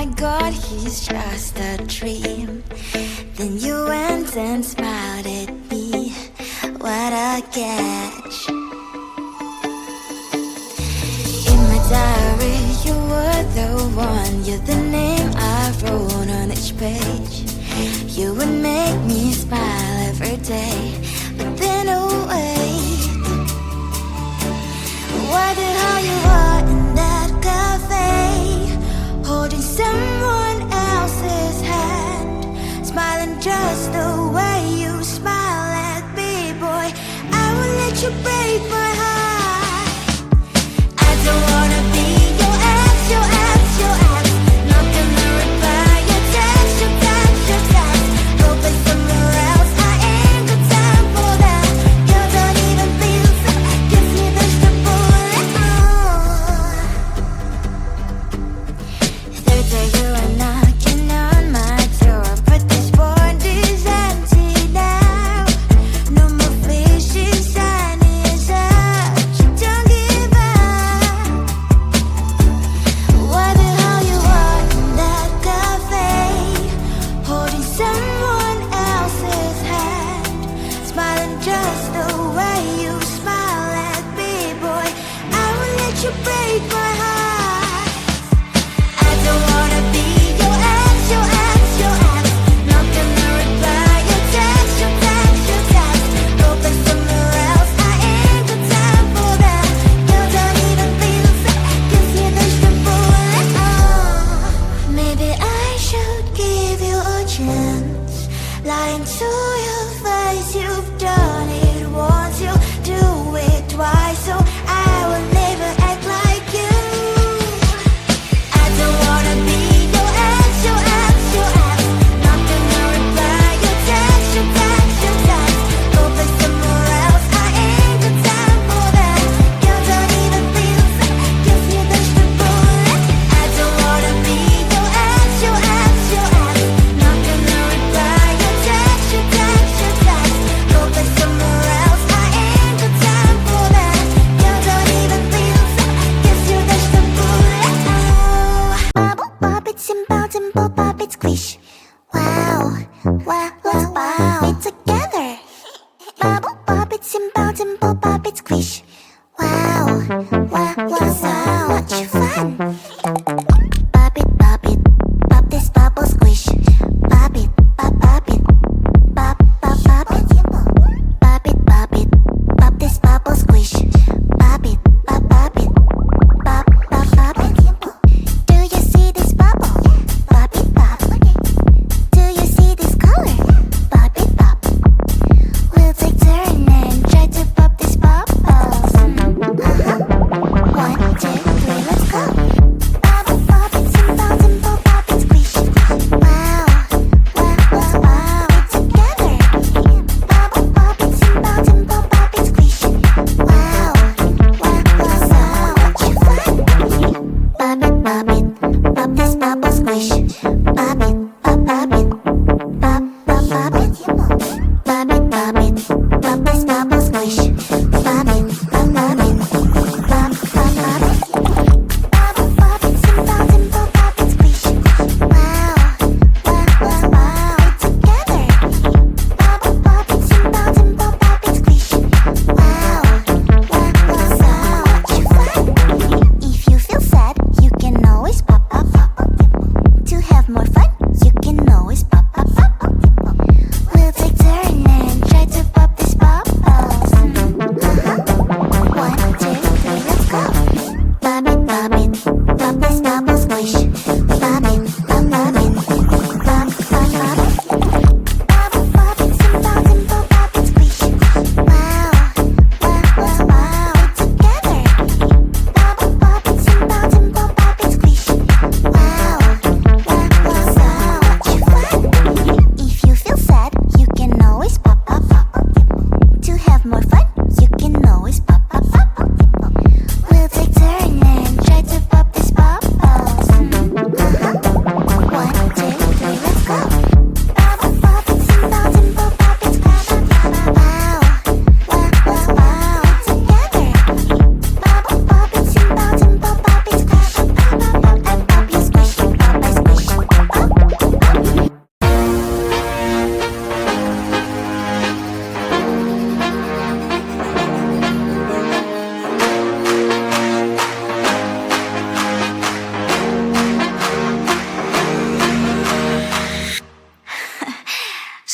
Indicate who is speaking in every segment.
Speaker 1: my God, he's just a dream. Then you went and smiled at me. What a catch. In my diary, you were the one. You're the name I wrote on each page. You would make me smile every day. But then, oh wait, wonder how you are in that cafe, holding someone else's hand, smiling just the way you smile at me, boy. I will let you break my heart. I don't wanna be your ex, your ex, your ex. Not gonna reply your text, your text, your text. Go play somewhere else, I ain't got time for that. You don't even feel so, gives me vegetable. Third day you are knocking on my door, but this board is empty now. No more fishes, sun is up. You don't give up. Wonder how you are in that cafe, holding someone else's hand, smiling just the way you smile at me, boy. I will let you break my heart. I don't wanna be your ex, your ex, your ex. Not gonna reply your text, your text, your text. Go play somewhere else, I ain't got time for that. You don't even feel so, gives me vegetable. Maybe I should give you a chance. Lying to your face, you've done it once, you do it twice, so I will never act like you. I don't wanna be your ex, your ex, your ex. Not gonna reply your text, your text, your text. Go play somewhere else, I ain't got time for that. You don't even feel so, gives me vegetable. I don't wanna be your ex, your ex, your ex. Not gonna reply your text, your text, your text. Go play somewhere else, I ain't got time for that. You don't even feel so, gives you vegetable. Bubble pop it, simple, simple pop it, squish. Wow, wow, let's pop it together. Bubble pop it, simple, simple pop it, squish. Wow, wow, wow, so much fun. Pop it, pop this bubble, squish. Pop it, pop it, pop, pop, pop it. Pop it, pop this bubble, squish. Pop it, pop it, pop, pop, pop it. Do you see this bubble? Pop it, pop. Do you see this color? Pop it, pop.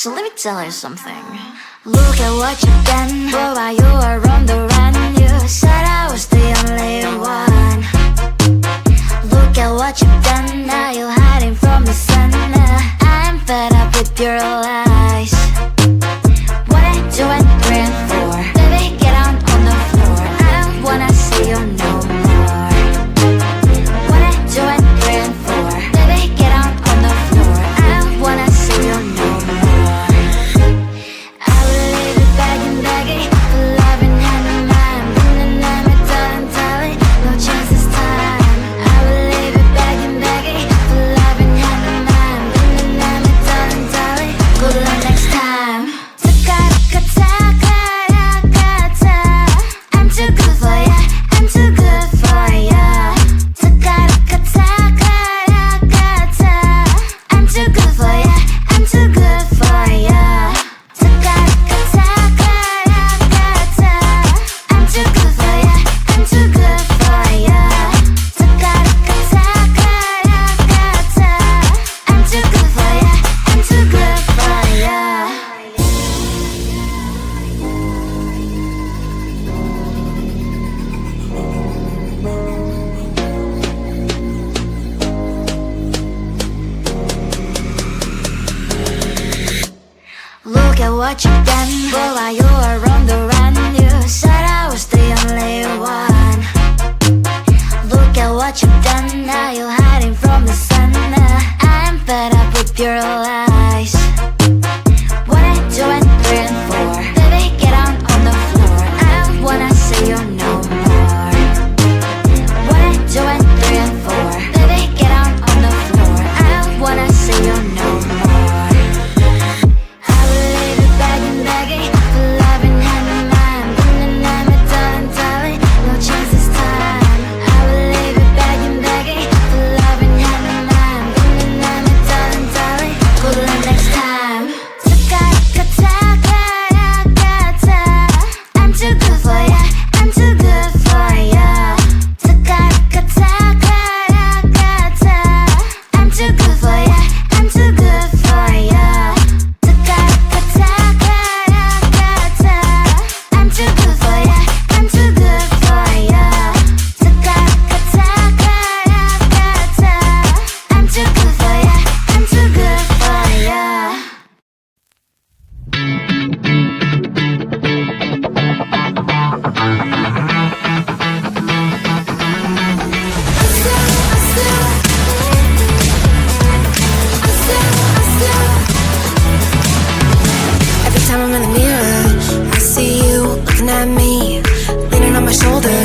Speaker 1: So let me tell you something. Look at what you've done, boy, while you were on the run. You said I was the only one. Look at what you've done, now you're hiding from the sun. I'm fed up with your lies. What are you doing praying for? Baby, get on the floor. I don't wanna see you no more. What are you doing praying for? Baby, get on the floor. I don't wanna see you no more. I will leave it begging, begging for love and hand in mine. And I'm a darling, darling, no chance this time. I will leave it begging, begging for love and hand in mine. And I'm a darling, darling, good luck next time. I'm too good for ya, I'm too good for ya. I'm too good for ya, I'm too good for ya. I'm too good for ya, I'm too good for ya. I'm too good for ya, I'm too good for ya. Look at what you've done, boy, while you were on the run. You said I was the only one. Look at what you've done, now you're hiding from the sun. I'm fed up with your lies. What are you doing praying for? Baby, get on the floor. I don't wanna see you no more. What are you doing praying for? Baby, get on the floor. I don't wanna see you no more. I will leave it begging, begging for love and hand in mine. And I'm a darling, darling, no chance this time. I will leave it begging, begging for love and hand in mine. And I'm a darling, darling, good luck next time. I'm too good for ya, I'm too good for ya. I'm too good for ya, I'm too good for ya. I'm too good for ya, I'm too good for ya. I'm too good for ya, I'm too good for ya.
Speaker 2: Every time I'm in the mirror, I see you looking at me, leaning on my shoulder,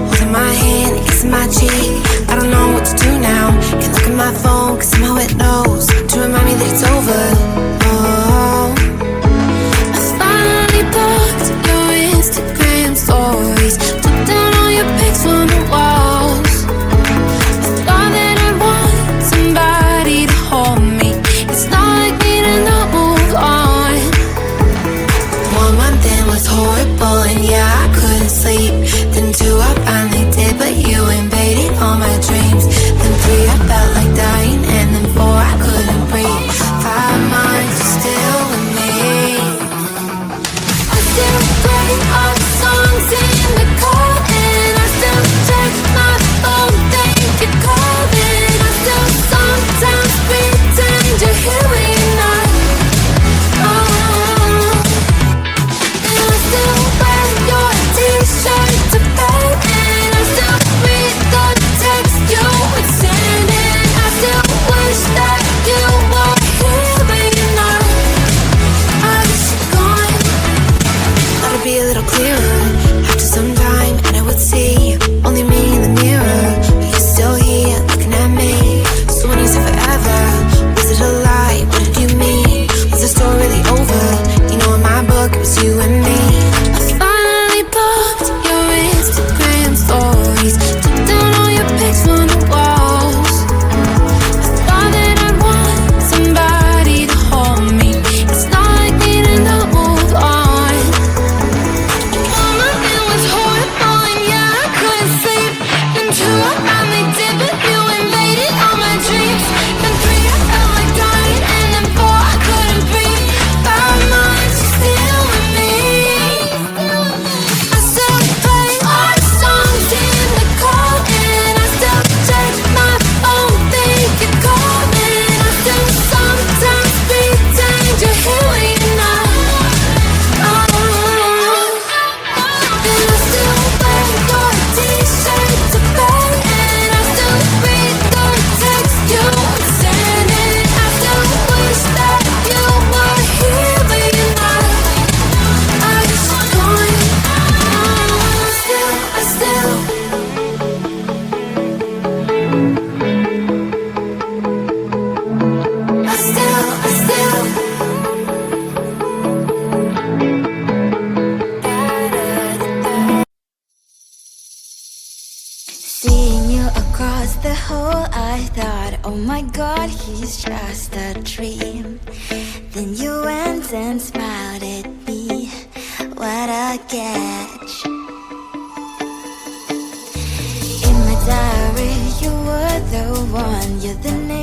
Speaker 2: holding my hand and kissing my cheek. I don't know what to do now. Can't look at my phone, cause somehow it knows to remind me that it's over. Oh, I finally blocked your Instagram stories, took down all your pics from the walls. I thought that I want somebody to hold me. It's not like me to not move on. 1 month in was horrible and yeah, I couldn't sleep. Then 2 I finally did, but you invaded
Speaker 1: Seeing you across the hall, I thought, oh my god, he's just a dream. Then you went and smiled at me. What a catch. In my diary, you were the one, you're the name